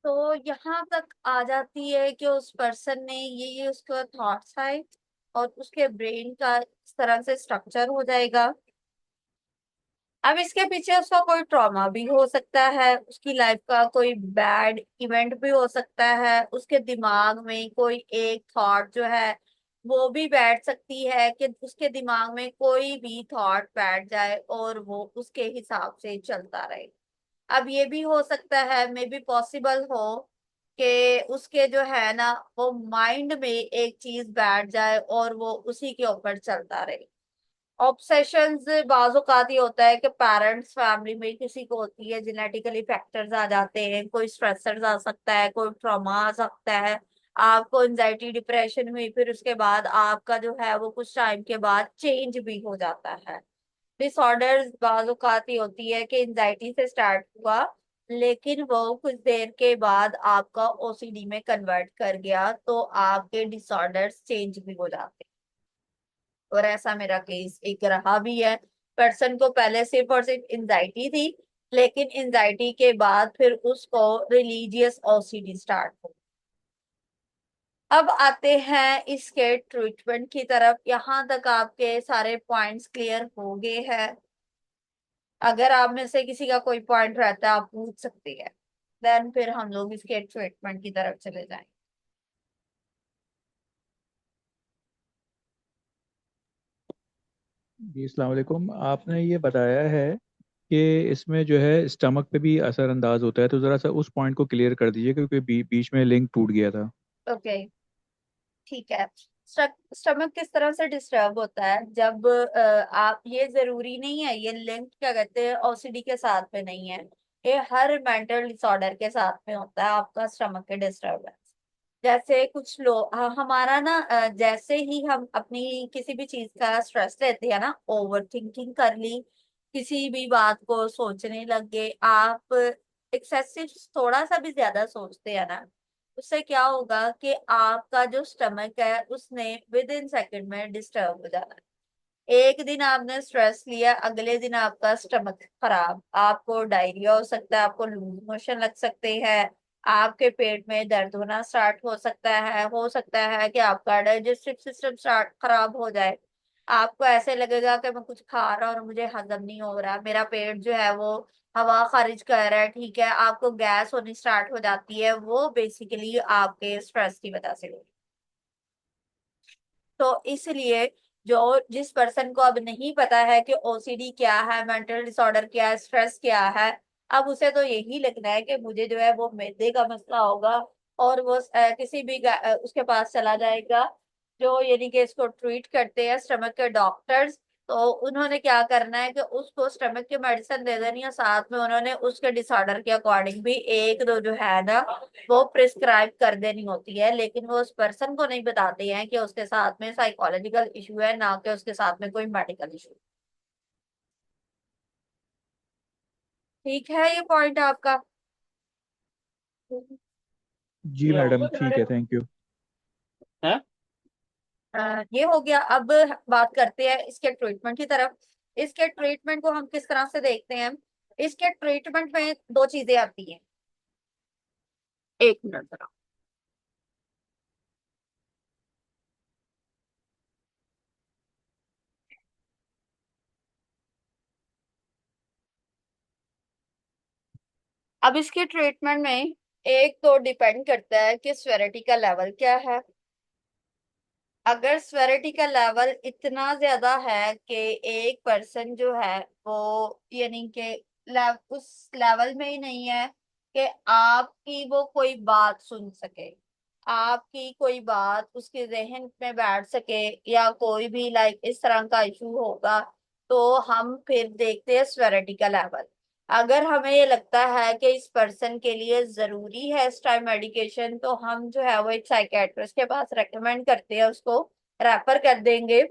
तो यहाँ तक आ जाती है कि उस पर्सन ने ये उसका थॉट्स आए और उसके ब्रेन का इस तरह से स्ट्रक्चर हो जाएगा। अब इसके पीछे उसका कोई ट्रॉमा भी हो सकता है, उसकी लाइफ का कोई बैड इवेंट भी हो सकता है, उसके दिमाग में कोई एक थॉट जो है वो भी बैठ सकती है कि उसके दिमाग में कोई भी थॉट बैठ जाए और वो उसके हिसाब से चलता रहे। अब ये भी हो सकता है, मे बी पॉसिबल हो कि उसके जो है ना वो माइंड में एक चीज बैठ जाए और वो उसी के ऊपर चलता रहे। ऑब्सेशंस बाजू ये होता है कि पेरेंट्स फैमिली में किसी को होती है, जेनेटिकली फैक्टर्स आ जाते हैं, कोई स्ट्रेसर्स आ सकता है, कोई ट्रॉमा आ सकता है। आपको एंजाइटी डिप्रेशन हुई, फिर उसके बाद आपका जो है वो कुछ टाइम के बाद चेंज भी हो जाता है। डिसऑर्डर्स बाजुकाती होती है कि एंजाइटी से स्टार्ट हुआ लेकिन वो कुछ देर के बाद आपका ओसीडी में कन्वर्ट कर गया, तो आपके डिसऑर्डर्स चेंज भी हो जाते हैं। और ऐसा मेरा केस एक रहा भी है। पर्सन को पहले सिर्फ और सिर्फ एंजाइटी थी, लेकिन एंजाइटी के बाद फिर उसको रिलीजियस ओसीडी स्टार्ट हो। अब आते हैं इसके ट्रीटमेंट की तरफ। यहाँ तक आपके सारे पॉइंट्स क्लियर हो गए हैं? अगर आप में से किसी का कोई पॉइंट रहता है आप पूछ सकते हैं, देन फिर हम लोग इसके ट्रीटमेंट की तरफ चले जाएंगे। जी अस्सलाम वालेकुम। आपने ये बताया है कि इसमें जो है स्टमक पे भी असरअंदाज होता है, तो ज़रा सा उस पॉइंट को क्लियर कर दीजिए क्योंकि बीच में लिंक टूट गया था। ओके, ठीक है। स्टमक किस तरह से डिस्टर्ब होता है जब आप, ये जरूरी नहीं है, ये लिंक क्या कहते हैं ओसीडी के साथ में नहीं है, ये हर मेंटल डिसऑर्डर के साथ में होता है आपका स्टमक के डिस्टर्बेंस। जैसे कुछ लोग हमारा ना जैसे ही हम अपनी किसी भी चीज का स्ट्रेस लेते हैं ना, ओवर थिंकिंग कर ली, किसी भी बात को सोचने लग गए आप, एक्सेसिव थोड़ा सा भी ज्यादा सोचते हैं ना, उससे क्या होगा कि आपका जो स्टमक है उसने विद इन सेकेंड में डिस्टर्ब हो जाना है। एक दिन आपने स्ट्रेस लिया, अगले दिन आपका स्टमक खराब, आपको डायरिया हो सकता है, आपको लूज मोशन लग सकते हैं, आपके पेट में दर्द होना स्टार्ट हो सकता है कि आपका डाइजेस्टिव सिस्टम स्टार्ट खराब हो जाए। आपको ऐसे लगेगा कि मैं कुछ खा रहा हूँ और मुझे हजम नहीं हो रहा, मेरा पेट जो है वो हवा खारिज कर रहा है, ठीक है, आपको गैस होनी स्टार्ट हो जाती है, वो बेसिकली आपके स्ट्रेस की वजह से होगी। तो इसलिए जो जिस पर्सन को अब नहीं पता है कि ओसीडी क्या है, मेंटल डिसऑर्डर क्या है, स्ट्रेस क्या है, अब उसे तो यही लगना है कि मुझे जो है वो मैदे का मसला होगा, और वो किसी भी उसके पास चला जाएगा जो यानी कि इसको ट्रीट करते हैं स्टमक के डॉक्टर्स। तो उन्होंने क्या करना है कि उसको स्टमक की मेडिसिन दे देनी है, साथ में उन्होंने उसके डिसऑर्डर के अकॉर्डिंग भी एक दो जो है ना वो प्रिस्क्राइब कर देनी होती है, लेकिन वो उस पर्सन को नहीं बताते हैं कि उसके साथ में साइकोलॉजिकल इशू है, ना कि उसके साथ में कोई मेडिकल इशू। ठीक है ये पॉइंट आपका? जी मैडम, ठीक है, थैंक यू। ये हो गया। अब बात करते हैं इसके ट्रीटमेंट की तरफ। इसके ट्रीटमेंट को हम किस तरह से देखते हैं? इसके ट्रीटमेंट में दो चीजें आती हैं। एक मिनट जरा। अब इसके ट्रीटमेंट में एक तो डिपेंड करता है कि स्वेरिटी का लेवल क्या है। अगर स्वेरिटी का लेवल इतना ज्यादा है कि एक पर्सन जो है वो यानी कि उस लेवल में ही नहीं है कि आपकी वो कोई बात सुन सके, आपकी कोई बात उसके जहन में बैठ सके, या कोई भी लाइक इस तरह का इशू होगा, तो हम फिर देखते हैं स्वेरिटी का लेवल। अगर हमें ये लगता है कि इस पर्सन के लिए जरूरी है इस टाइम मेडिकेशन, तो हम जो है वो एक साइकेट्रिस्ट के पास रेकमेंड करते हैं, उसको रेफर कर देंगे,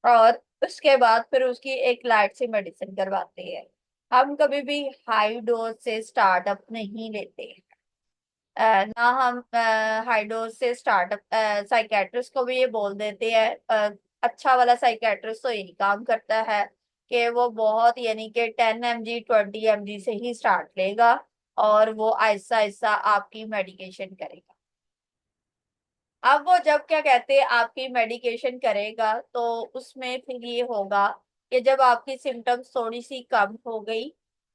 और उसके बाद फिर उसकी एक लाइट सी मेडिसिन करवाते हैं। हम कभी भी हाई डोज से स्टार्टअप नहीं लेते। ना हम हाई डोज से स्टार्टअप, साइकेट्रिस्ट को भी ये बोल देते हैं, अच्छा वाला साइकेट्रिस्ट तो यही काम करता है कि वो बहुत यानी कि 10 mg 20 mg से ही स्टार्ट लेगा, और वो आहिस्ता आहिस्ता आपकी मेडिकेशन करेगा। अब वो जब क्या कहते हैं आपकी मेडिकेशन करेगा, तो उसमें फिर ये होगा कि जब आपकी सिम्टम्स थोड़ी सी कम हो गई,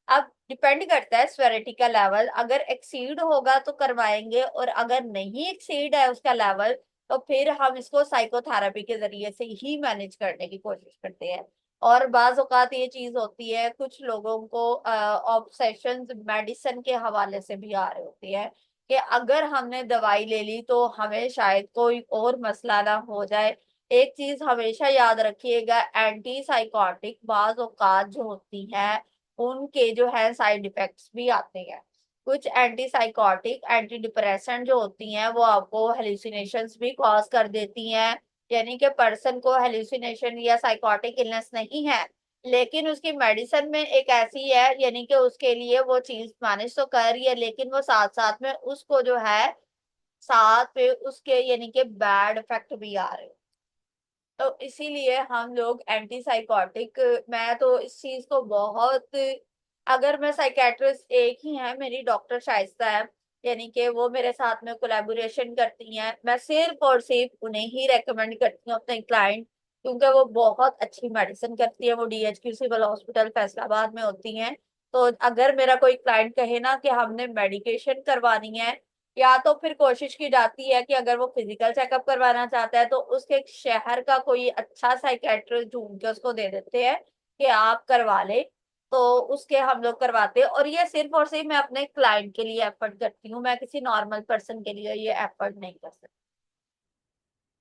अब डिपेंड करता है स्वेरिटी का लेवल, अगर एक्सीड होगा तो करवाएंगे, और अगर नहीं एक्सीड है उसका लेवल, तो फिर हम इसको साइकोथेरेपी के जरिए से ही मैनेज करने की कोशिश करते हैं। और बाज औकात ये चीज होती है, कुछ लोगों को ऑब्सेशंस मेडिसिन के हवाले से भी आ रहे होती है कि अगर हमने दवाई ले ली तो हमें शायद कोई और मसला ना हो जाए। एक चीज हमेशा याद रखिएगा, एंटी साइकोटिक बाज औकात जो होती है उनके जो है साइड इफेक्ट्स भी आते हैं। कुछ एंटी साइकोटिक एंटी डिप्रेसेंट जो होती हैं वो आपको हेलुसिनेशंस भी कॉज कर देती हैं। यानी कि पर्सन को हेलुसिनेशन या साइकोटिक इलनेस नहीं है, लेकिन उसकी मेडिसिन में एक ऐसी है, यानी कि उसके लिए वो चीज मैनेज तो कर रही है, लेकिन वो साथ साथ में उसको जो है साथ पे उसके यानी कि बैड इफेक्ट भी आ रहे हैं। तो इसीलिए हम लोग एंटी साइकोटिक, मैं तो इस चीज को बहुत, अगर मैं साइकेट्रिस्ट एक ही है मेरी डॉक्टर शाइस्ता है, यानी कि वो मेरे साथ में कोलैबोरेशन करती हैं, मैं सिर्फ और सिर्फ उन्हें ही रेकमेंड करती हूँ अपने क्लाइंट, क्योंकि वो बहुत अच्छी मेडिसिन करती है। वो डीएचक्यू सिविल हॉस्पिटल फैसलाबाद में होती हैं। तो अगर मेरा कोई क्लाइंट कहे ना कि हमने मेडिकेशन करवानी है, या तो फिर कोशिश की जाती है कि अगर वो फिजिकल चेकअप करवाना चाहता है तो उसके शहर का कोई अच्छा साइकेट्रिस्ट ढूंढ के उसको दे देते हैं कि आप करवा ले। तो उसके हम लोग करवाते हैं, और ये सिर्फ और सिर्फ मैं अपने क्लाइंट के लिए एफर्ट करती हूँ, मैं किसी नॉर्मल पर्सन के लिए ये एफर्ट नहीं कर सकती,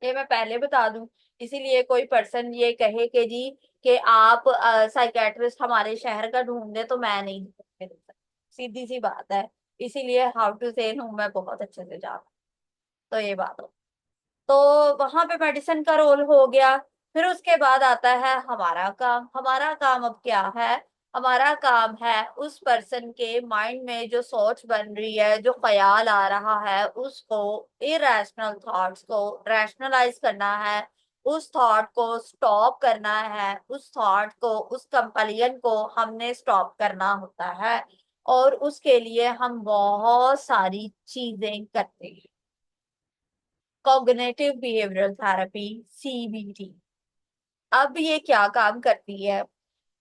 ये मैं पहले बता दूं। इसीलिए कोई पर्सन ये कहे कि जी कि आप साइकेट्रिस्ट हमारे शहर का ढूंढ दे, तो मैं नहीं ढूंढ के दे सकती, सीधी सी बात है। इसीलिए हाउ टू से नो मैं बहुत अच्छे से जानती हूँ। तो ये बात हो, तो वहां पे मेडिसिन का रोल हो गया। फिर उसके बाद आता है हमारा काम। हमारा काम अब क्या है? हमारा काम है उस पर्सन के माइंड में जो सोच बन रही है, जो ख्याल आ रहा है, उसको, इरेशनल थॉट्स को रैशनलाइज करना है, उस थॉट को स्टॉप करना है, उस थॉट को, उस कंपल्शन को हमने स्टॉप करना होता है। और उसके लिए हम बहुत सारी चीजें करते हैं। Cognitive behavioural therapy, CBT. अब ये क्या काम करती है?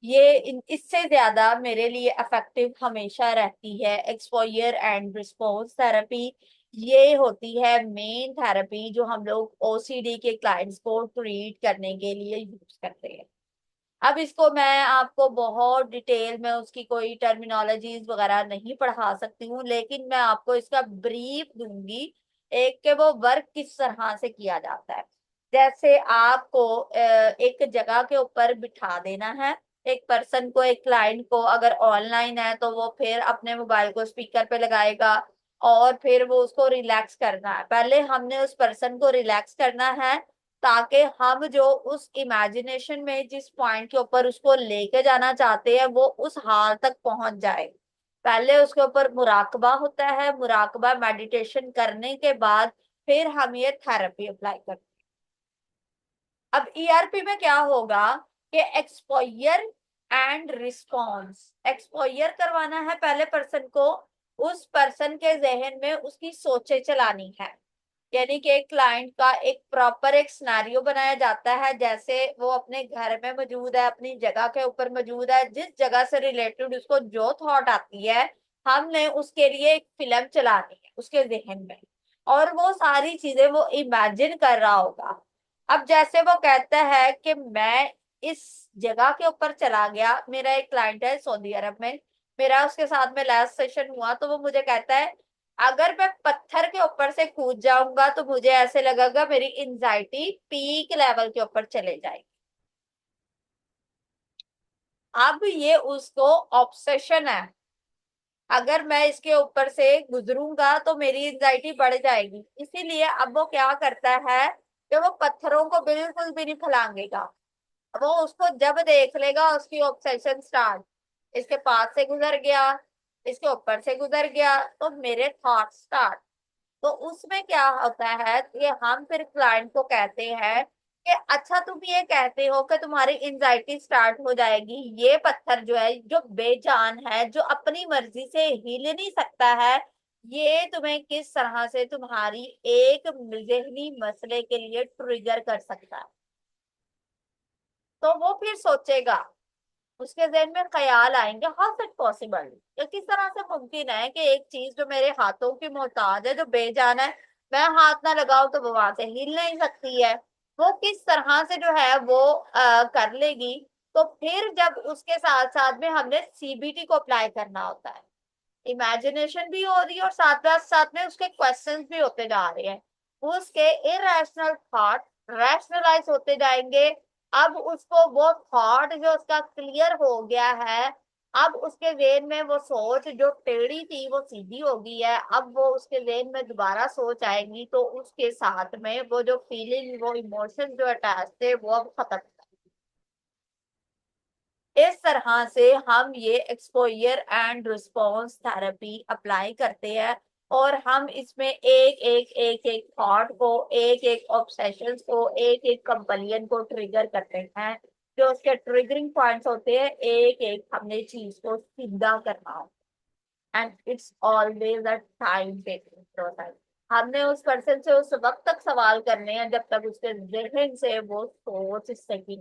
ये इससे ज्यादा मेरे लिए इफेक्टिव हमेशा रहती है एक्सपोजर एंड रिस्पॉन्स थेरेपी। ये होती है मेन थेरेपी जो हम लोग ओसीडी के क्लाइंट्स को ट्रीट करने के लिए यूज करते हैं। अब इसको मैं आपको बहुत डिटेल में उसकी कोई टर्मिनोलॉजीज वगैरह नहीं पढ़ा सकती हूँ, लेकिन मैं आपको इसका ब्रीफ दूंगी, एक के वो वर्क किस तरह से किया जाता है। जैसे आपको एक जगह के ऊपर बिठा देना है एक पर्सन को, एक क्लाइंट को, अगर ऑनलाइन है तो वो फिर अपने मोबाइल को स्पीकर पे लगाएगा, और फिर वो उसको रिलैक्स करना है। पहले हमने उस पर्सन को रिलैक्स करना है, ताकि हम जो उस इमेजिनेशन में जिस पॉइंट के ऊपर उसको लेके जाना चाहते हैं वो उस हाल तक पहुंच जाए। पहले उसके ऊपर मुराकबा होता है, मुराकबा मेडिटेशन करने के बाद फिर हम ये थेरेपी अप्लाई करते हैं। अब ईआरपी में क्या होगा कि एक्सपोजर एंड रिस्पॉन्स, एक्सपोजर करवाना है पहले पर्सन को, उस पर्सन के जहन में उसकी सोचें चलानी है। यानी कि एक क्लाइंट का एक प्रॉपर एक सिनेरियो बनाया जाता है, जैसे वो अपने घर में मौजूद है, अपनी जगह के ऊपर मौजूद है, जिस जगह से रिलेटेड उसको जो थॉट आती है, हमने उसके लिए एक फिल्म चलानी है उसके जहन में, और वो सारी चीजें वो इमेजिन कर रहा होगा। अब जैसे वो कहता है कि मैं इस जगह के ऊपर चला गया, मेरा एक क्लाइंट है सऊदी अरब में, मेरा उसके साथ में लास्ट सेशन हुआ, तो वो मुझे कहता है अगर मैं पत्थर के ऊपर से कूद जाऊंगा तो मुझे ऐसे लगेगा मेरी एंजाइटी पीक लेवल के ऊपर चले जाएगी। अब ये उसको ऑब्सेशन है, अगर मैं इसके ऊपर से गुजरूंगा तो मेरी एंजाइटी बढ़ जाएगी। इसीलिए अब वो क्या करता है कि वो पत्थरों को बिल्कुल भी नहीं फलांगेगा। वो उसको जब देख लेगा उसकी ऑब्सेशन स्टार्ट, इसके पास से गुजर गया, इसके ऊपर से गुजर गया, तो मेरे थॉट स्टार्ट। तो उसमें क्या होता है कि हम फिर क्लाइंट को कहते हैं कि कि अच्छा तुम ये कहते हो कि तुम्हारी एंजाइटी स्टार्ट हो जाएगी, ये पत्थर जो है, जो बेजान है, जो अपनी मर्जी से हिल नहीं सकता है, ये तुम्हें किस तरह से तुम्हारी एक जहनी मसले के लिए ट्रिगर कर सकता है। तो वो फिर सोचेगा, उसके जहन में ख्याल आएंगे, हाउ इट पॉसिबल, ये किस तरह से मुमकिन है कि एक चीज जो मेरे हाथों की मोहताज है, जो बेजान है, मैं हाथ ना लगाऊं तो वो वहां से हिल नहीं सकती है, वो किस तरह से जो है वो कर लेगी। तो फिर जब उसके साथ साथ में हमने सीबीटी को अप्लाई करना होता है, इमेजिनेशन भी हो रही है और साथ साथ में उसके क्वेश्चंस भी होते जा रहे हैं, उसके इरेशनल थॉट रैशनलाइज होते जाएंगे। अब उसको वो थॉट जो उसका क्लियर हो गया है, अब उसके जेन में वो सोच जो टेढ़ी थी वो सीधी हो गई है, अब वो उसके जेन में दोबारा सोच आएगी, तो उसके साथ में वो जो फीलिंग, वो इमोशन जो अटैच थे वो अब खत्म। इस तरह से हम ये exposure and response therapy apply करते हैं, और हम इसमें एक एक थॉट को, एक एक ऑब्सेशन को, एक एक कंपल्शन को ट्रिगर करते हैं। जो उसके ट्रिगरिंग पॉइंट्स होते हैं, एक एक हमने चीज को सीधा करना हो, and it's always a time taking process. हमने उस पर्सन से उस वक्त तक सवाल करने हैं जब तक उसके जहन से वो सोच सही,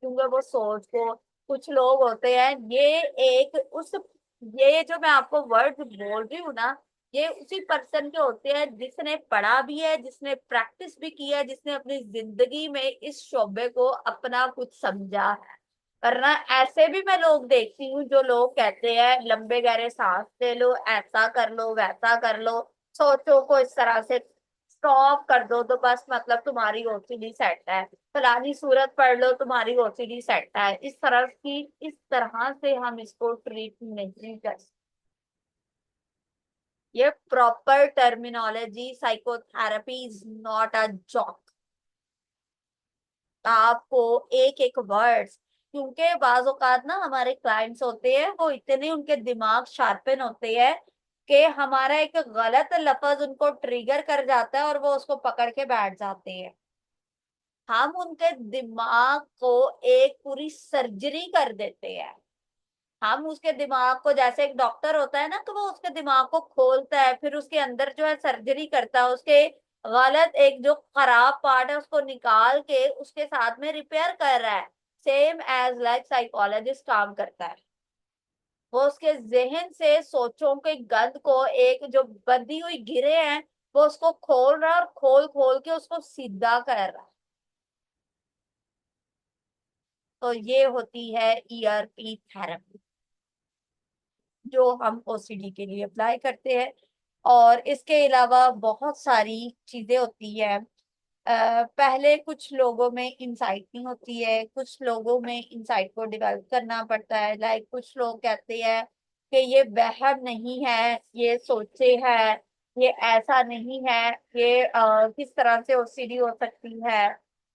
क्योंकि वो सोच को, कुछ लोग होते हैं, ये एक उस, ये जो मैं आपको वर्ड बोल रही हूँ ना, ये उसी पर्सन के होते हैं जिसने पढ़ा भी है, जिसने प्रैक्टिस भी किया है, जिसने अपनी जिंदगी में इस शोबे को अपना कुछ समझा है। वरना ऐसे भी मैं लोग देखती हूँ जो लोग कहते हैं लंबे गहरे सांस ले लो, ऐसा कर लो, वैसा कर लो, सोचो को इस तरह से स्टॉप कर दो तो बस मतलब तुम्हारी ओसीडी सेट है, फलानी सूरत पढ़ लो तुम्हारी ओसीडी सेट है, इस तरह की, इस तरह से हम इसको ट्रीट नहीं कर सकते। ये proper terminology, psychotherapy is not a joke. आपको एक एक वर्ड्स, क्योंकि बाज औकात ना हमारे क्लाइंट्स होते हैं, वो इतने उनके दिमाग शार्पन होते हैं कि हमारा एक गलत लफ्ज उनको ट्रिगर कर जाता है और वो उसको पकड़ के बैठ जाते हैं। हम उनके दिमाग को एक पूरी सर्जरी कर देते हैं। हम उसके दिमाग को, जैसे एक डॉक्टर होता है ना, तो वो उसके दिमाग को खोलता है, फिर उसके अंदर जो है सर्जरी करता है, उसके गलत एक जो खराब पार्ट है उसको निकाल के उसके साथ में रिपेयर कर रहा है। सेम एज लाइक साइकोलॉजिस्ट काम करता है, वो उसके जहन से सोचों के गंद को, एक जो बंधी हुई गिरे हैं, वो उसको खोल रहा है और खोल खोल के उसको सीधा कर रहा है। तो ये होती है ईआरपी थेरेपी, जो हम ओसीडी के लिए अप्लाई करते हैं। और इसके अलावा बहुत सारी चीजें होती है। पहले कुछ लोगों में इंसाइट नहीं होती है, कुछ लोगों में इंसाइट को डेवलप करना पड़ता है। लाइक कुछ लोग कहते हैं कि ये वहम नहीं है, ये सोचे है, ये ऐसा नहीं है, ये किस तरह से ओसीडी हो सकती है,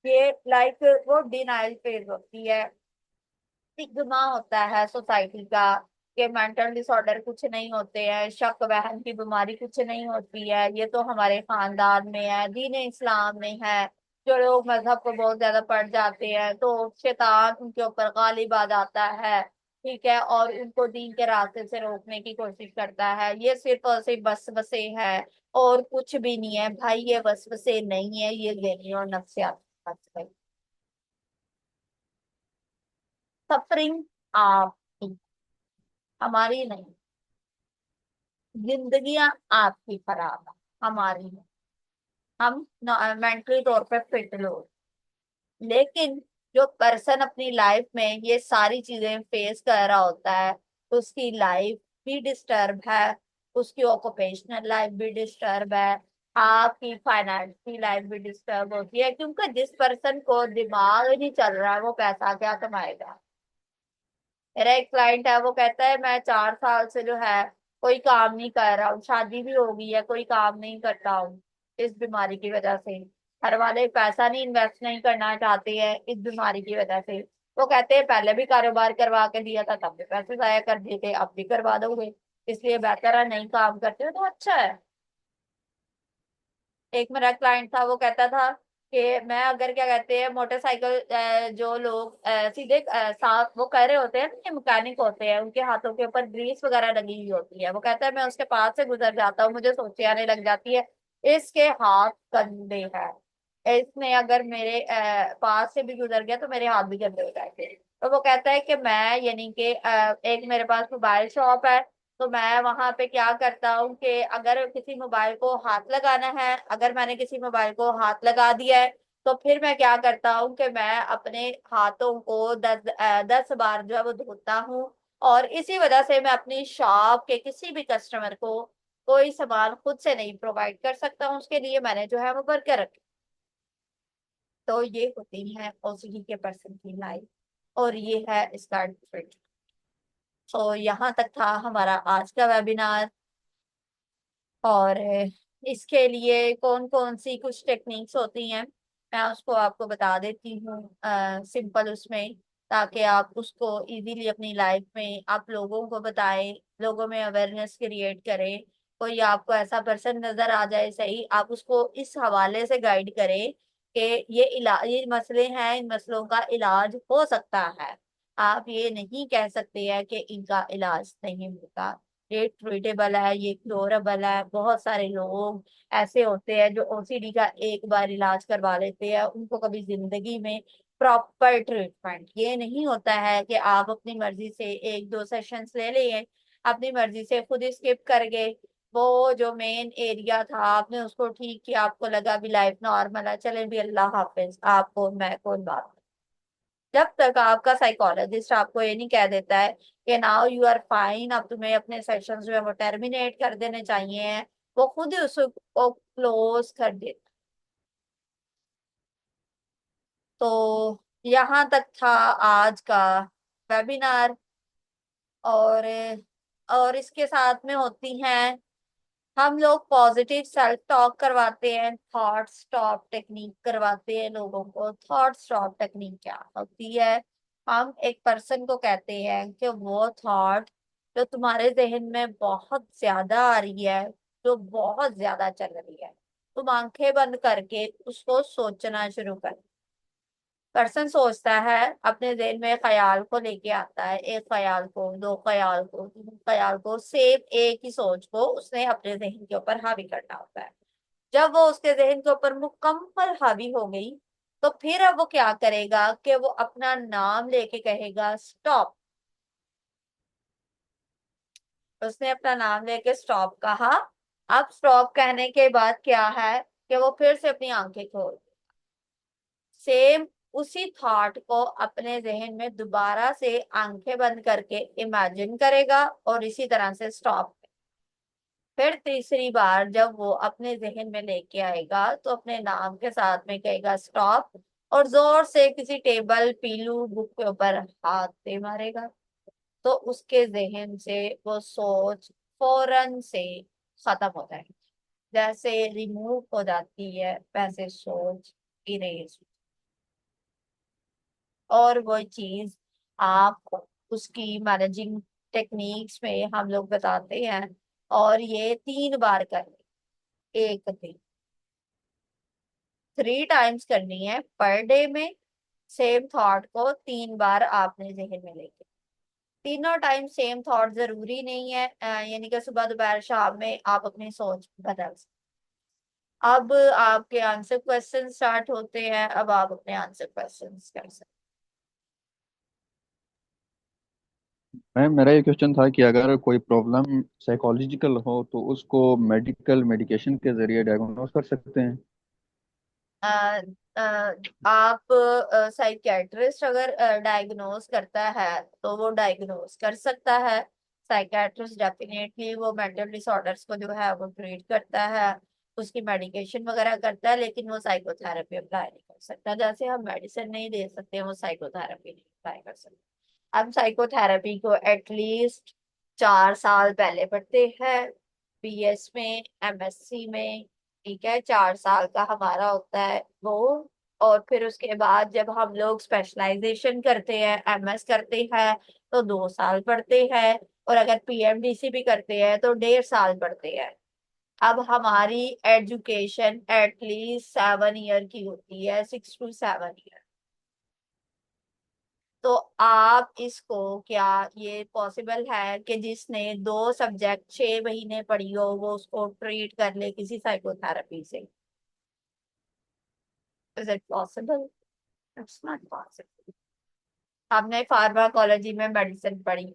ये लाइक वो डिनाइल फेज होती है। स्टिग्मा होता है सोसाइटी का कि मेंटल डिसऑर्डर कुछ नहीं होते हैं, शक वहम की बीमारी कुछ नहीं होती है, ये तो हमारे खानदान में है, दीन इस्लाम में है। जो लोग मजहब को बहुत ज्यादा पढ़ जाते हैं तो शैतान उनके ऊपर गालिब आ जाता है, ठीक है, और उनको दीन के रास्ते से रोकने की कोशिश करता है। ये सिर्फ और सिर्फ वसवसे है और कुछ भी नहीं है भाई, ये वसवसे नहीं है, ये ज़हनी और नफ्सियाती बात है। सफरिंग आपकी, हमारी नहीं। जिंदगियां आपकी खराब है, हमारी नहीं। हम मेंटली तौर पे फिट लोग, लेकिन जो पर्सन अपनी लाइफ में ये सारी चीजें फेस कर रहा होता है, तो उसकी लाइफ भी डिस्टर्ब है, उसकी ऑक्यूपेशनल लाइफ भी डिस्टर्ब है, आपकी फाइनेंशियल लाइफ भी डिस्टर्ब होती है, क्योंकि जिस पर्सन को दिमाग ही नहीं चल रहा है वो पैसा क्या कमाएगा। मेरा एक क्लाइंट है, वो कहता है मैं 4 साल से जो है कोई काम नहीं कर रहा हूँ, शादी भी हो गई है, कोई काम नहीं करता हूँ इस बीमारी की वजह से। घर वाले पैसा नहीं इन्वेस्ट नहीं करना चाहते हैं इस बीमारी की वजह से। वो कहते हैं पहले भी कारोबार करवा के दिया था, तब भी पैसे जाया कर दिए थे, अब भी करवा दोगे, इसलिए बेहतर है नहीं काम करते हो तो अच्छा है। एक मेरा क्लाइंट था, वो कहता था कि मैं अगर क्या कहते हैं मोटरसाइकिल जो लोग सीधे साथ वो कह रहे होते हैं ना, मैकेनिक होते हैं, उनके हाथों के ऊपर ग्रीस वगैरह लगी हुई होती है, वो कहता है मैं उसके पास से गुजर जाता हूँ, मुझे सोचे आने लग जाती है इसके हाथ गंदे हैं, इसने अगर मेरे पास से भी गुजर गया तो मेरे हाथ भी गंदे हो जाएंगे। तो वो कहता है कि मैं यानी कि एक मेरे पास मोबाइल शॉप है, तो मैं वहां पे क्या करता हूँ कि अगर किसी मोबाइल को हाथ लगाना है, अगर मैंने किसी मोबाइल को हाथ लगा दिया है, तो फिर मैं क्या करता हूँ कि मैं अपने हाथों को 10 बार जो है वो धोता हूँ, और इसी वजह से मैं अपनी शॉप के किसी भी कस्टमर को कोई सामान खुद से नहीं प्रोवाइड कर सकता हूँ, उसके लिए मैंने जो है वो वर्कर रखे। तो ये होती है ओसीडी के पर्सन की लाइफ, और ये है इसका ट्रिक। तो यहाँ तक था हमारा आज का वेबिनार। और इसके लिए कौन कौन सी कुछ टेक्निक्स होती हैं मैं उसको आपको बता देती हूँ सिंपल उसमें, ताकि आप उसको इजीली अपनी लाइफ में आप लोगों को बताएं, लोगों में अवेयरनेस क्रिएट करें। कोई आपको ऐसा पर्सन नजर आ जाए सही, आप उसको इस हवाले से गाइड करें कि ये मसले हैं, इन मसलों का इलाज हो सकता है। आप ये नहीं कह सकते हैं कि इनका इलाज नहीं होता, ये ट्रीटेबल है, ये क्योरेबल है। बहुत सारे लोग ऐसे होते हैं जो ओसीडी का एक बार इलाज करवा लेते हैं, उनको कभी जिंदगी में प्रॉपर ट्रीटमेंट ये नहीं होता है कि आप अपनी मर्जी से 1-2 सेशंस ले लिए, अपनी मर्जी से खुद स्किप कर गए, वो जो मेन एरिया था आपने उसको ठीक किया, आपको लगा भी लाइफ नॉर्मल है, चले भी अल्लाह हाफिज, आपको मैं कौन बात। जब तक आपका साइकोलॉजिस्ट आपको ये नहीं कह देता है कि नाउ यू आर फाइन, अब तुम्हें अपने सेशंस जो है वो टर्मिनेट कर देने चाहिए, वो खुद ही उसको क्लोज कर देता। तो यहाँ तक था आज का वेबिनार। और इसके साथ में होती हैं, हम लोग पॉजिटिव सेल्फ टॉक करवाते हैं, थॉट स्टॉप टेक्निक करवाते हैं लोगों को। थॉट स्टॉप टेक्निक क्या होती है? हम एक पर्सन को कहते हैं कि वो थॉट जो तुम्हारे जहन में बहुत ज्यादा आ रही है, जो बहुत ज्यादा चल रही है, तुम आंखें बंद करके उसको सोचना शुरू कर। पर्सन सोचता है, अपने दिल में ख्याल को लेके आता है, एक ख्याल को, दो ख्याल को, तीन ख्याल को, सेम एक ही सोच को उसने अपने जहन के ऊपर हावी करना होता है। जब वो उसके जहन के ऊपर मुकम्मल हावी हो गई, तो फिर अब वो क्या करेगा कि वो अपना नाम लेके कहेगा स्टॉप। उसने अपना नाम लेके स्टॉप कहा। अब स्टॉप कहने के बाद क्या है कि वो फिर से अपनी आंखें खोल, सेम उसी थॉट को अपने जहन में दोबारा से आंखें बंद करके इमेजिन करेगा, और इसी तरह से स्टॉप। फिर तीसरी बार जब वो अपने जहन में लेके आएगा तो अपने नाम के साथ में कहेगा स्टॉप, और जोर से किसी टेबल पीलू बुक के ऊपर हाथ दे मारेगा। तो उसके जहन से वो सोच फौरन से खत्म हो जाएगी, जैसे रिमूव हो जाती है वैसे सोच इरेज। और वो चीज आप उसकी मैनेजिंग टेक्निक्स में हम लोग बताते हैं, और ये 3 बार करनी, एक दिन 3 टाइम्स करनी है पर डे में। सेम थॉट को 3 बार आपने जहन में लेके, तीनों टाइम सेम थॉट जरूरी नहीं है, यानी कि सुबह दोपहर शाम में आप अपनी सोच बदल सकते। अब आपके आंसर क्वेश्चन स्टार्ट होते हैं, अब आप अपने आंसर क्वेश्चन कर सकते मैम, मेरा ये क्वेश्चन था कि अगर कोई प्रॉब्लम साइकोलॉजिकल हो तो उसको मेडिकल मेडिकेशन के जरिए डायग्नोस कर सकते हैं। हैं। आप साइकेट्रिस्ट अगर डायग्नोस करता है तो वो डायग्नोस कर सकता है। साइकेट्रिस्ट डेफिनेटली वो मेंटल डिसऑर्डर्स को जो है वो ट्रीट करता है, उसकी मेडिकेशन वगैरह करता है, लेकिन वो साइकोथेरेपी अप्लाई नहीं कर सकता। जैसे हम मेडिसिन नहीं दे सकते, वो साइकोथेरेपी नहीं अप्लाई कर सकते। हम साइकोथेरेपी को एटलीस्ट 4 साल पहले पढ़ते हैं, बीएस में, एमएससी में। ठीक है, 4 साल का हमारा होता है वो। और फिर उसके बाद जब हम लोग स्पेशलाइजेशन करते हैं, एमएस करते हैं, तो 2 साल पढ़ते हैं, और अगर पीएमडीसी भी करते हैं तो 1.5 साल पढ़ते हैं। अब हमारी एजुकेशन एटलीस्ट 7 ईयर की होती है, 6 to 7 ईयर। तो आप इसको, क्या ये पॉसिबल है कि जिसने 2 सब्जेक्ट 6 महीने पढ़ी हो वो उसको ट्रीट कर ले किसी साइकोथेरेपी से? Is it possible? It's not possible. हमने फार्माकोलॉजी में मेडिसिन पढ़ी,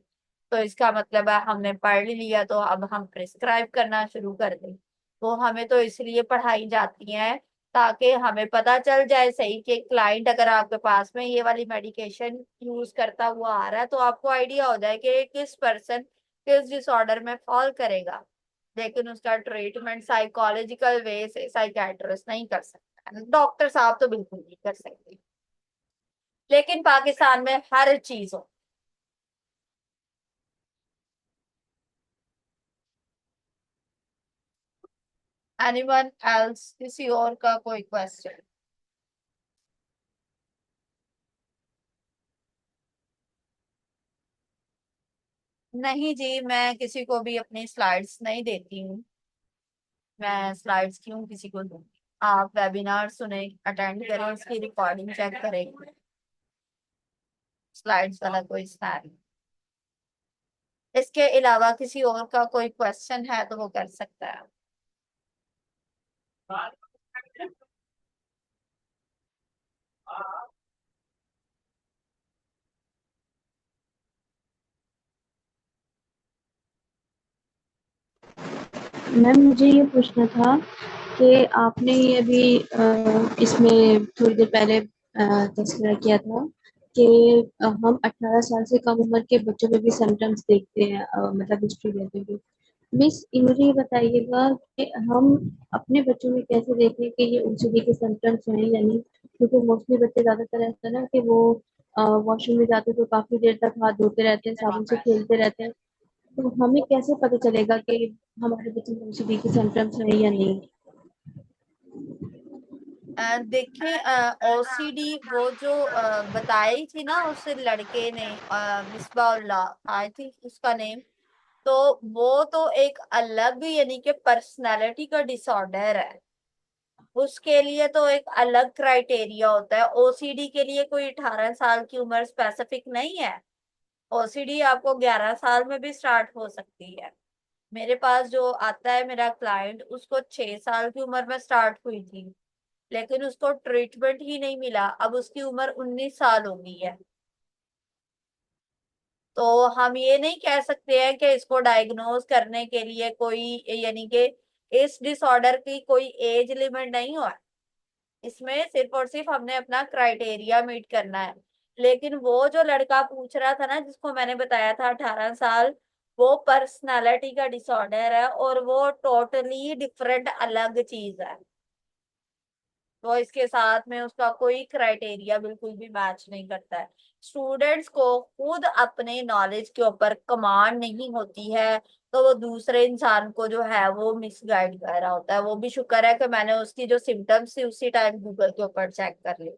तो इसका मतलब है हमने पढ़ लिया तो अब हम प्रिस्क्राइब करना शुरू कर दें। वो हमें तो इसलिए पढ़ाई जाती है ताकि हमें पता चल जाए सही कि क्लाइंट अगर आपके पास में ये वाली मेडिकेशन यूज करता हुआ आ रहा है तो आपको आइडिया हो जाए कि किस पर्सन किस डिसऑर्डर में फॉल करेगा। लेकिन उसका ट्रीटमेंट साइकोलॉजिकल वे से साइकेट्रिस्ट नहीं कर सकता, डॉक्टर साहब तो बिल्कुल नहीं कर सकते। लेकिन पाकिस्तान में हर चीज हो। एनीवन एल्स, किसी और का कोई क्वेश्चन? नहीं जी, मैं किसी को भी अपनी स्लाइड्स नहीं देती हूँ। मैं स्लाइड्स क्यों किसी को दूँ? आप वेबिनार सुने, अटेंड करें, इसकी रिकॉर्डिंग चेक करें, स्लाइड्स वाला कोई स्नैप। इसके अलावा किसी और का कोई क्वेश्चन है तो वो कर सकता है। मैम मुझे ये पूछना था कि आपने ये अभी इसमें थोड़ी देर पहले तस्करा किया था कि हम 18 साल से कम उम्र के बच्चों में भी सिम्टम्स देखते हैं, मतलब हिस्ट्री लेते हुए। मिस, मुझे ये बताइएगा कि हम अपने बच्चों में कैसे देखें कि ये ओसीडी के सिम्टम्स हैं या नहीं, क्योंकि मोस्टली बच्चे ज्यादातर ऐसा है ना कि वो वॉशरूम में जाते तो काफी देर तक हाथ धोते रहते हैं, साबुन से खेलते रहते हैं। तो हमें कैसे पता चलेगा कि हमारे बच्चे में ओसीडी के सिम्टम्स हैं या नहीं? देखें, ओसीडी वो जो बताई थी ना उस लड़के ने, मिसबाउल्लाह आई थिंक उसका नेम। तो वो तो एक अलग यानी कि पर्सनालिटी का डिसऑर्डर है। उसके लिए तो एक अलग क्राइटेरिया होता है। ओसीडी के लिए कोई 18 साल की उम्र स्पेसिफिक नहीं है। ओसीडी आपको 11 साल में भी स्टार्ट हो सकती है। मेरे पास जो आता है मेरा क्लाइंट, उसको 6 साल की उम्र में स्टार्ट हुई थी, लेकिन उसको ट्रीटमेंट ही नहीं मिला। अब उसकी उम्र 19 साल हो गई है। तो हम ये नहीं कह सकते हैं कि इसको डायग्नोज करने के लिए कोई, यानी कि इस डिसऑर्डर की कोई एज लिमिट नहीं हो। इसमें सिर्फ और सिर्फ हमने अपना क्राइटेरिया मीट करना है। लेकिन वो जो लड़का पूछ रहा था ना, जिसको मैंने बताया था 18 साल, वो पर्सनालिटी का डिसऑर्डर है और वो टोटली डिफरेंट अलग चीज है। वो इसके साथ में उसका कोई क्राइटेरिया बिल्कुल भी मैच नहीं करता है। स्टूडेंट्स को खुद अपने नॉलेज के ऊपर कमांड नहीं होती है, तो वो दूसरे इंसान को जो है वो मिसगाइड कर रहा होता है। वो भी शुक्र है कि मैंने उसकी जो सिम्टम्स थी उसी टाइम गूगल के ऊपर चेक कर ली।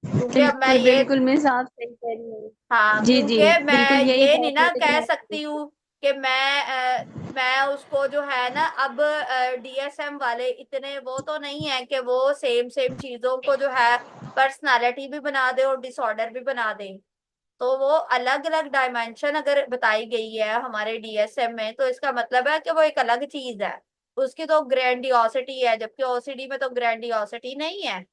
क्योंकि अब मैं बिल्कुल ये, बिल्कुल मिस, आप सही कह रही हैं। हाँ, जी क्योंकि जी, मैं बिल्कुल यही ये नहीं बात ना मैं कह कहना चाहती सकती थी। हूँ कि मैं उसको जो है ना, अब डीएसएम वाले इतने वो तो नहीं है कि वो सेम सेम चीजों को जो है पर्सनालिटी भी बना दे और डिसऑर्डर भी बना दे। तो वो अलग अलग डायमेंशन अगर बताई गई है हमारे डीएसएम में, तो इसका मतलब है कि वो एक अलग चीज है। उसकी तो ग्रैंडियोसिटी है, जबकि ओसीडी में तो ग्रैंडियोसिटी नहीं है।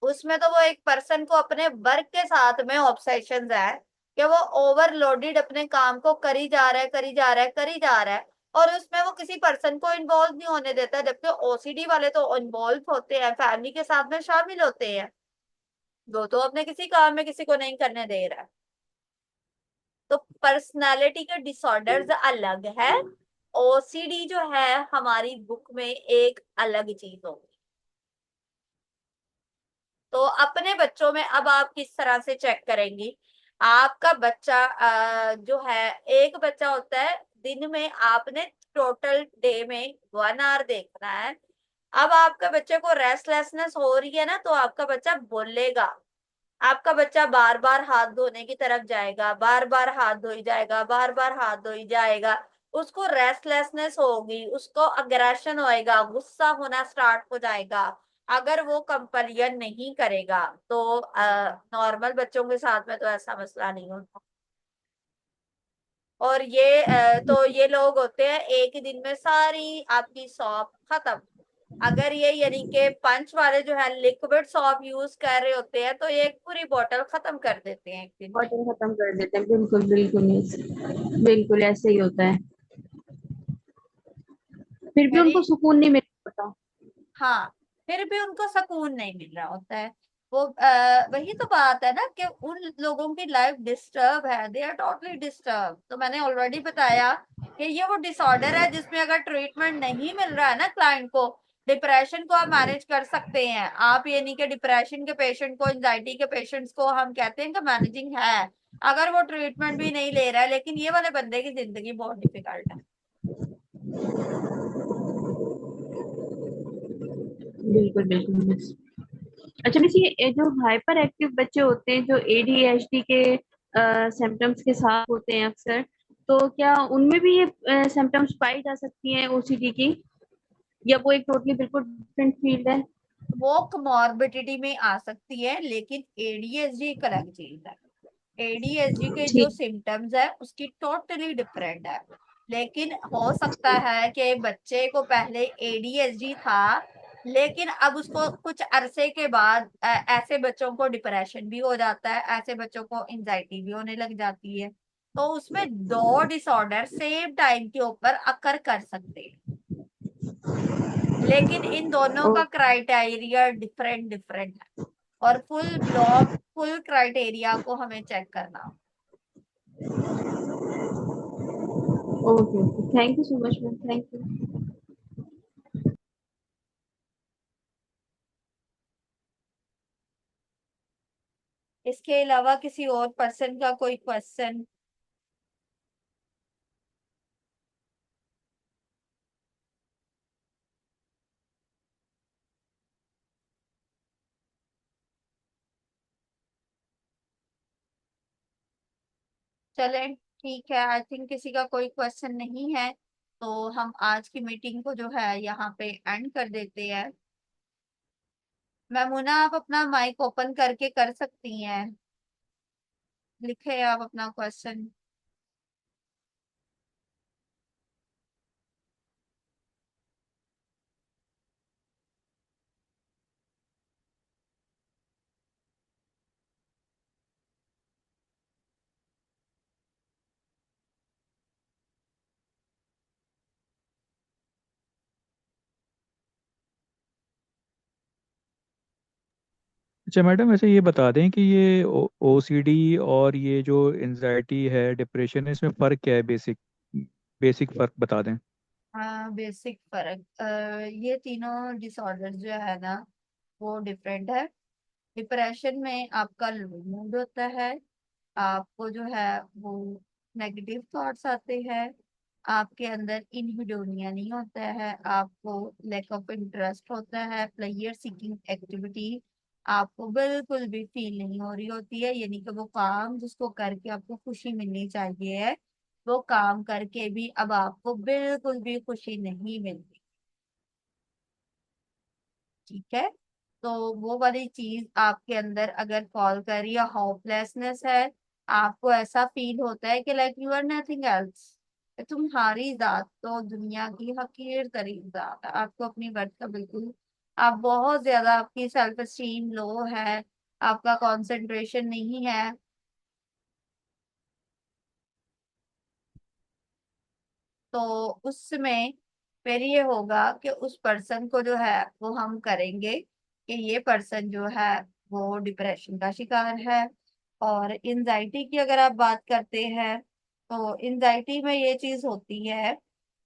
उसमें तो वो एक पर्सन को अपने वर्क के साथ में ऑब्सेशन है कि वो ओवरलोडेड अपने काम को करी जा रहा है, करी जा रहा है, करी जा रहा है, और उसमें वो किसी पर्सन को इन्वॉल्व नहीं होने देता। जबकि ओसीडी वाले तो इन्वॉल्व होते हैं, फैमिली के साथ में शामिल होते हैं। वो तो अपने किसी काम में किसी को नहीं करने दे रहा है। तो पर्सनालिटी के डिसऑर्डर्स अलग है, ओसीडी जो है हमारी बुक में एक अलग चीज होगी। तो अपने बच्चों में अब आप किस तरह से चेक करेंगी? आपका बच्चा जो है, एक बच्चा होता है दिन में, आपने टोटल डे में 1 आवर देखना है। अब आपके बच्चे को रेस्टलेसनेस हो रही है ना, तो आपका बच्चा बोलेगा। आपका बच्चा बार बार हाथ धोने की तरफ जाएगा, बार बार हाथ धोई जाएगा, बार बार हाथ धोई जाएगा। उसको रेस्टलेसनेस होगी, उसको अग्रेशन होएगा, गुस्सा होना स्टार्ट हो जाएगा। अगर वो कंपेरिजन नहीं करेगा तो नॉर्मल बच्चों के साथ में तो ऐसा मसला नहीं होता। और तो ये लोग होते हैं एक ही दिन में सारी आपकी सॉप खत्म। अगर ये यानी कि पंच वाले जो है लिक्विड सॉप यूज कर रहे होते हैं तो ये एक पूरी बोतल खत्म कर देते हैं एक दिन में। बॉटल खत्म कर देते हैं, बिल्कुल बिल्कुल बिल्कुल ऐसे ही होता है। फिर भी यानी उनको सुकून नहीं मिल पाता। हाँ, फिर भी उनको सुकून नहीं मिल रहा होता है। वो वही तो बात है ना कि उन लोगों की लाइफ डिस्टर्ब है, दे आर टोटली डिस्टर्ब। तो मैंने ऑलरेडी बताया कि ये वो डिसऑर्डर है जिसमें अगर ट्रीटमेंट नहीं मिल रहा है ना क्लाइंट को, डिप्रेशन को आप मैनेज कर सकते हैं। आप ये नहीं कि डिप्रेशन के पेशेंट को, एंजाइटी के पेशेंट्स को हम कहते हैं कि मैनेजिंग है, अगर वो ट्रीटमेंट भी नहीं ले रहा है, लेकिन ये वाले बंदे की जिंदगी बहुत डिफिकल्ट है। बिल्कुल बिल्कुल। अच्छा मिस, ये जो हाइपर एक्टिव बच्चे होते हैं जो एडीएचडी के सिम्टम्स के साथ होते हैं अक्सर, तो क्या उनमें भी ये सिम्टम्स पाई जा सकती हैं ओसीडी की, या वो एक टोटली बिल्कुल डिफरेंट फील्ड है? वो कमॉर्बिडिटी में आ सकती है, लेकिन एडीएचडी एक अलग चीज है। एडीएचडी के जो ठीक। सिम्टम्स है उसकी टोटली डिफरेंट है। लेकिन हो सकता है कि बच्चे को पहले एडीएचडी था, लेकिन अब उसको कुछ अरसे के बाद ऐसे बच्चों को डिप्रेशन भी हो जाता है, ऐसे बच्चों को एंजाइटी भी होने लग जाती है। तो उसमें दो डिसऑर्डर सेम टाइम के ऊपर अकर कर सकते हैं, लेकिन इन दोनों का क्राइटेरिया डिफरेंट डिफरेंट है। और फुल ब्लॉक, फुल क्राइटेरिया को हमें चेक करना। Okay okay, thank you so much ma'am, thank you. इसके अलावा किसी और पर्सन का कोई क्वेश्चन? चले, ठीक है, आई थिंक किसी का कोई क्वेश्चन नहीं है, तो हम आज की मीटिंग को जो है यहाँ पे एंड कर देते हैं। मैमुना, आप अपना माइक ओपन करके कर सकती हैं, लिखे आप अपना क्वेश्चन। अच्छा मैडम, वैसे ये बता दें कि ये ओसीडी और ये जो एंजाइटी है, डिप्रेशन है, इसमें फ़र्क क्या है? बेसिक बेसिक फ़र्क बता दें। हाँ, बेसिक फर्क, ये तीनों डिसऑर्डर जो है ना वो डिफरेंट है। डिप्रेशन में आपका लो मूड होता है, आपको जो है वो नेगेटिव थॉट्स आते हैं, आपके अंदर इनहिडोनिया नहीं होता है, आपको लैक ऑफ इंटरेस्ट होता है, प्लेयर सीकिंग एक्टिविटी आपको बिल्कुल भी फील नहीं हो रही होती है, यानी कि वो काम जिसको करके आपको खुशी मिलनी चाहिए है, वो काम करके भी अब आपको बिल्कुल भी खुशी नहीं मिलती। ठीक है, तो वो वाली चीज आपके अंदर अगर कॉल कर रही है होपलेसनेस है, आपको ऐसा फील होता है कि like you are nothing else, तुम्हारी जात तो दुनिया की हकीर तरीन जात है, आपको अपनी वर्थ का बिल्कुल, आप बहुत ज्यादा, आपकी सेल्फ एस्टीम लो है, आपका कंसंट्रेशन नहीं है, तो उसमें फिर ये होगा कि उस पर्सन को जो है वो हम करेंगे कि ये पर्सन जो है वो डिप्रेशन का शिकार है। और एंजाइटी की अगर आप बात करते हैं तो एंजाइटी में ये चीज होती है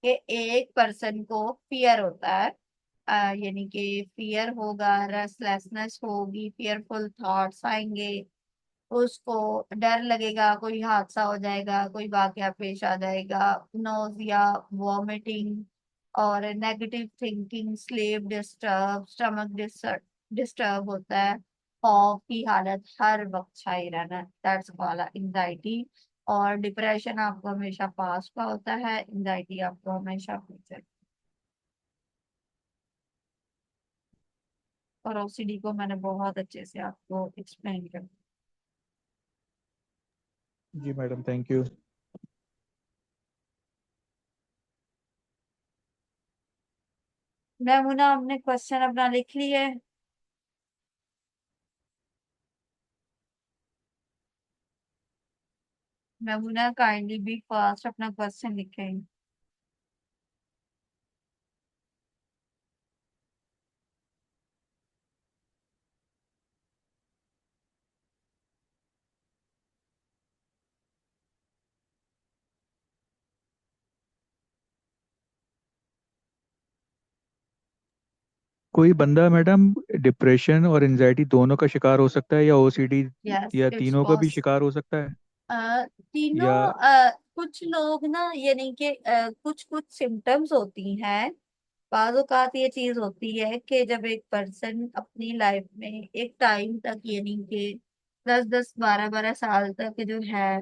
कि एक पर्सन को फियर होता है, यानी कि फियर होगा, रेस्टलेसनेस होगी, फियरफुल थॉट्स आएंगे, उसको डर लगेगा कोई हादसा हो जाएगा, कोई वाकया पेश आ जाएगा, नोजिया, वॉमिटिंग और negative thinking, sleep disturb, stomach disturb होता है, खौफ की हालत हर वक्त छाई रहना, दैट्स कॉल्ड एंजाइटी। और डिप्रेशन आपको हमेशा पास्ट का होता है, एंजाइटी आपको हमेशा फ्यूचर। और ओसीडी को मैंने बहुत अच्छे से आपको एक्सप्लेन कर दिया। जी मैडम, थैंक यू। मैमुना, हमने क्वेश्चन अपना लिख लिए। मैमुना काइंडली बी फास्ट, अपना क्वेश्चन लिखें। कोई बंदा मैडम डिप्रेशन और एंजाइटी दोनों का शिकार हो सकता है, या ओसीडी, यस, या इट्स तीनों का भी पॉस शिकार हो सकता है? तीनों। या कुछ लोग ना, यानी कि कुछ कुछ सिम्टम्स होती हैं। बाज़ औक़ात ये चीज होती है कि जब एक पर्सन अपनी लाइफ में एक टाइम तक, यानी कि 10 10 12 12 साल तक जो है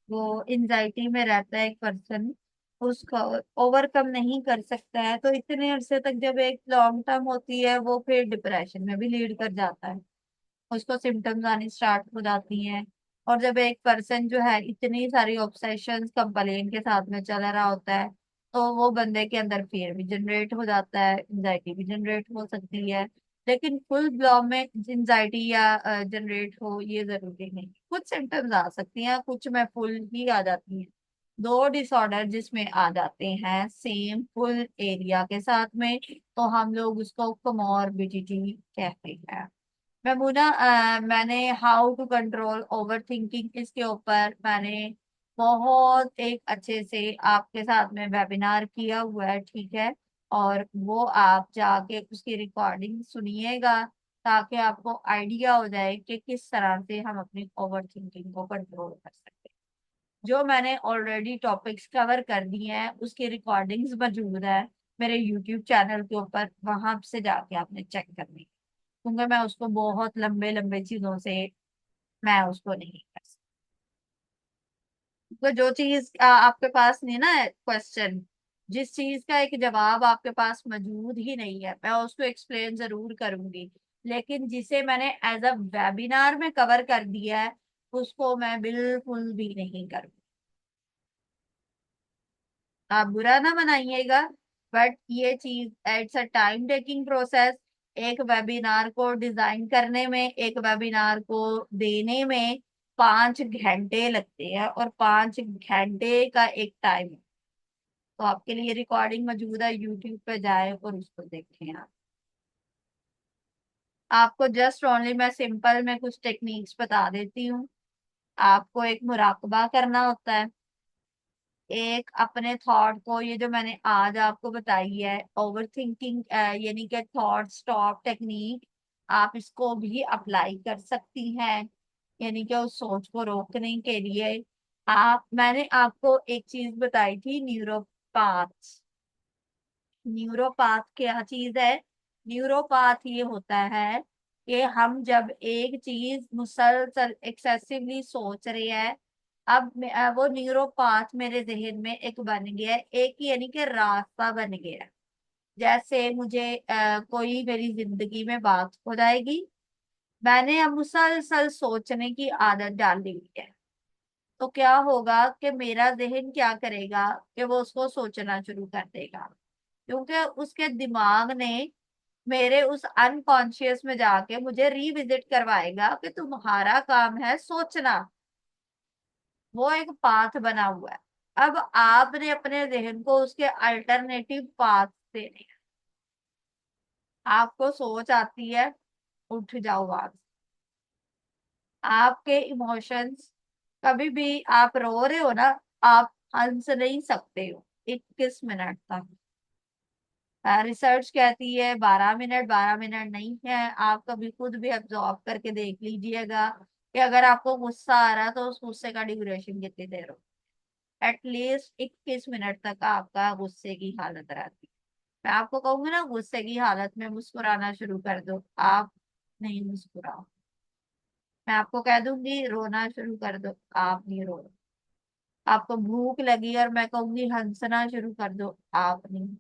वो एंजाइटी में रहता है, एक पर्सन उसका ओवरकम नहीं कर सकता है, तो इतने अरसे तक जब एक लॉन्ग टर्म होती है वो फिर डिप्रेशन में भी लीड कर जाता है। उसको सिम्टम्स आनी स्टार्ट हो जाती हैं। और जब एक पर्सन जो है इतनी सारी ऑब्सेशंस कंप्लेन के साथ में चल रहा होता है, तो वो बंदे के अंदर फियर भी जनरेट हो जाता है, एंजाइटी भी जनरेट हो सकती है। लेकिन फुल ब्लॉम में एंजाइटी या जनरेट हो ये जरूरी नहीं। कुछ सिम्टम्स आ सकती हैं, कुछ में फुल ही आ जाती हैं। दो डिसऑर्डर जिसमें आ जाते हैं सेम फुल एरिया के साथ में, तो हम लोग उसको कोमॉर्बिडिटी कहते हैं। मैमूना, मैंने how to control overthinking, इसके ऊपर मैंने बहुत एक अच्छे से आपके साथ में वेबिनार किया हुआ है, ठीक है। और वो आप जाके उसकी रिकॉर्डिंग सुनिएगा, ताकि आपको आइडिया हो जाए कि किस तरह से हम अपनी ओवर थिंकिंग को कंट्रोल कर सकते हैं। जो मैंने ऑलरेडी टॉपिक्स कवर कर दिए हैं उसकी रिकॉर्डिंग्स मौजूद है मेरे यूट्यूब चैनल के ऊपर, वहां से जाके आपने चेक करनी है। क्योंकि मैं उसको बहुत लंबे लंबे चीजों से मैं उसको नहीं कर सकती। तो जो चीज आपके पास नहीं ना क्वेश्चन, जिस चीज का एक जवाब आपके पास मौजूद ही नहीं है, मैं उसको एक्सप्लेन जरूर करूंगी। लेकिन जिसे मैंने एज अ वेबिनार में कवर कर दिया है उसको मैं बिल्कुल भी नहीं करूंगी। आप बुरा ना बनाइएगा, बट ये चीज it's a time taking process. एक वेबिनार को डिजाइन करने में, एक वेबिनार को देने में 5 घंटे लगते हैं, और 5 घंटे का एक टाइम है। तो आपके लिए रिकॉर्डिंग मौजूद है, यूट्यूब पे जाए और उसको देखें आप। आपको जस्ट ओनली मैं सिंपल में कुछ टेक्निक्स बता देती हूँ। आपको एक मुराकबा करना होता है। एक अपने थॉट को, ये जो मैंने आज आपको बताई है ओवर थिंकिंग, यानी कि थॉट स्टॉप टेक्निक, आप इसको भी अप्लाई कर सकती हैं, यानी कि उस सोच को रोकने के लिए। आप मैंने आपको एक चीज बताई थी, न्यूरोपाथ। न्यूरोपाथ क्या चीज है? न्यूरोपाथ ये होता है कि हम जब एक चीज मुसलसल एक्सेसिवली सोच रहे हैं, अब वो न्यूरोपाथ मेरे जहन में एक बन गया है, एक यानी कि रास्ता बन गया है। जैसे मुझे कोई मेरी जिंदगी में बात हो जाएगी, मैंने अब मुसलसल सोचने की आदत डाल ली है, तो क्या होगा कि मेरा जहन क्या करेगा कि वो उसको सोचना शुरू कर देगा। क्योंकि उसके दिमाग ने मेरे उस अनकॉन्शियस में जाके मुझे रिविजिट करवाएगा कि तुम्हारा काम है सोचना। वो एक पाथ बना हुआ है। अब आपने अपने जहन को उसके अल्टरनेटिव पाथ देने हैं। आपको सोच आती है, उठ जाओ वहां से। आपके इमोशंस, कभी भी आप रो रहे हो ना, आप हंस नहीं सकते हो 21 मिनट तक। रिसर्च कहती है 12 मिनट, 12 मिनट नहीं है। आप कभी खुद भी ऑब्जॉर्व करके देख लीजिएगा कि अगर आपको गुस्सा आ रहा है तो उस गुस्से का ड्यूरेशन कितनी देर हो। एटलीस्ट 21 मिनट तक आपका गुस्से की हालत रहती है। मैं आपको कहूंगी ना गुस्से की हालत में मुस्कुराना शुरू कर दो, आप नहीं मुस्कुराओ। मैं आपको कह दूंगी रोना शुरू कर दो, आप नहीं रो रहे। आपको भूख लगी और मैं कहूंगी हंसना शुरू कर दो, आप नहीं।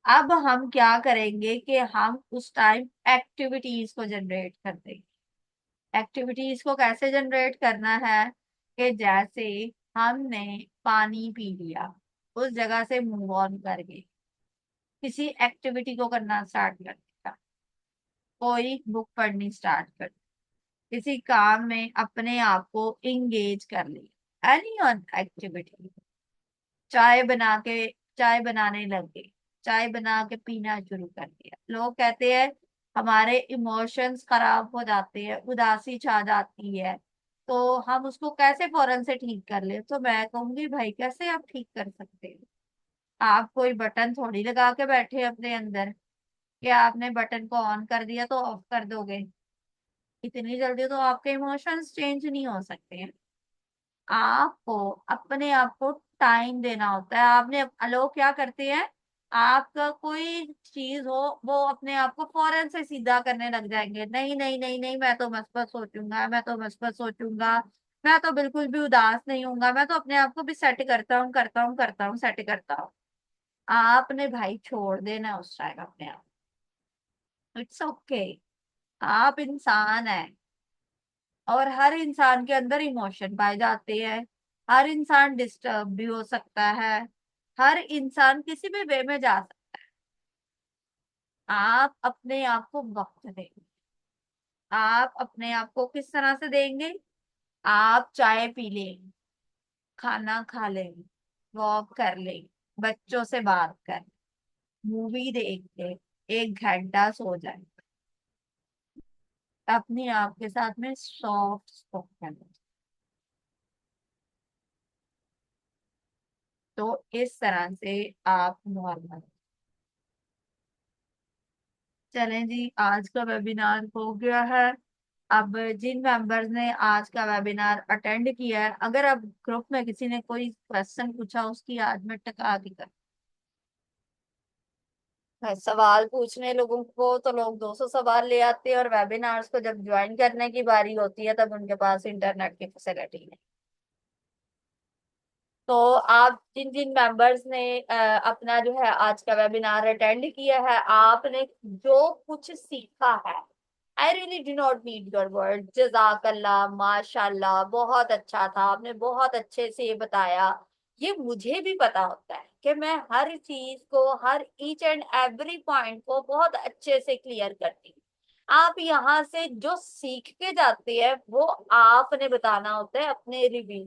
अब हम क्या करेंगे कि हम उस टाइम एक्टिविटीज को जनरेट कर देंगे। एक्टिविटीज को कैसे जनरेट करना है कि जैसे हमने पानी पी लिया, उस जगह से मूव ऑन कर गए, किसी एक्टिविटी को करना स्टार्ट कर दिया, कोई बुक पढ़नी स्टार्ट कर दी, किसी काम में अपने आप को इंगेज कर लिया, एनी एक्टिविटी। चाय बना के चाय बनाने लग गए, चाय बना के पीना शुरू कर दिया। लोग कहते हैं हमारे इमोशंस खराब हो जाते हैं, उदासी छा जाती है, तो हम उसको कैसे फौरन से ठीक कर ले। तो मैं कहूंगी भाई कैसे आप ठीक कर सकते हो। आप कोई बटन थोड़ी लगा के बैठे अपने अंदर कि आपने बटन को ऑन कर दिया तो ऑफ कर दोगे। इतनी जल्दी तो आपके इमोशंस चेंज नहीं हो सकते हैं। आपको अपने आप को टाइम देना होता है। आपने लोग क्या करते हैं, आपका कोई चीज हो वो अपने आप को फौरन से सीधा करने लग जाएंगे, नहीं नहीं नहीं नहीं मैं तो मस्त सोचूंगा, मैं तो मस्त सोचूंगा, मैं तो बिल्कुल भी उदास नहीं होऊंगा, मैं तो अपने आप को भी सेट करता हूँ करता हूँ करता हूँ सेट करता हूँ। आपने भाई छोड़ देना उस टाइम अपने आप। इट्स ओके, आप इंसान है और हर इंसान के अंदर इमोशन पाए जाते हैं। हर इंसान डिस्टर्ब भी हो सकता है, हर इंसान किसी भी वे में जा सकता है। आप अपने आप को वक्त दें। आप अपने आप को किस तरह से देंगे? आप चाय पी लें, खाना खा लें, वॉक कर लें, बच्चों से बात कर, मूवी देख ले, 1 घंटा सो जाए, अपने आप के साथ में सॉफ्ट स्पोकन। तो इस तरह से आप नॉर्मल। चलें जी, आज का वेबिनार हो गया है। अब जिन मेंबर्स ने आज का वेबिनार अटेंड किया है, अगर अब ग्रुप में किसी ने कोई क्वेश्चन पूछा उसकी आज मैं टका दी कर सवाल पूछने लोगों को तो लोग 200 सवाल ले आते हैं, और वेबिनार्स को जब ज्वाइन करने की बारी होती है तब उनके पास इंटरनेट की फैसिलिटी नहीं। तो आप जिन जिन मेंबर्स ने अपना जो है आज का वेबिनार अटेंड किया है, आपने जो कुछ सीखा है, I really do not need your word, जजाकल्ला, माशाल्लाह, बहुत अच्छा था, आपने बहुत अच्छे से ये बताया। ये मुझे भी पता होता है कि मैं हर चीज को, हर ईच एंड एवरी पॉइंट को बहुत अच्छे से क्लियर करती हूँ। आप यहाँ से जो सीख के जाते हैं वो आपने बताना होता है अपने रिव्यू।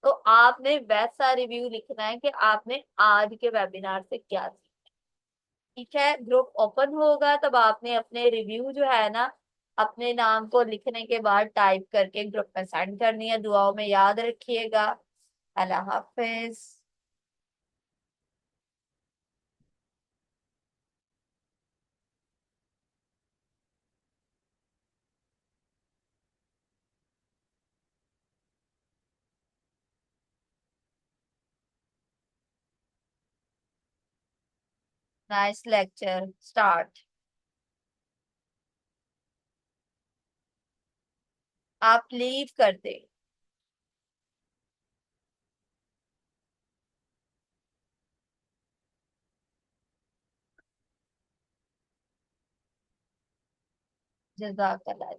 तो आपने वैसा रिव्यू लिखना है कि आपने आज के वेबिनार से क्या सीखा। ठीक है, ग्रुप ओपन होगा तब आपने अपने रिव्यू जो है ना, अपने नाम को लिखने के बाद टाइप करके ग्रुप में सेंड करनी है। दुआओं में याद रखिएगा। अल्लाह हाफिज। Nice lecture start. आप लीव कर दे। जजाकल्ला।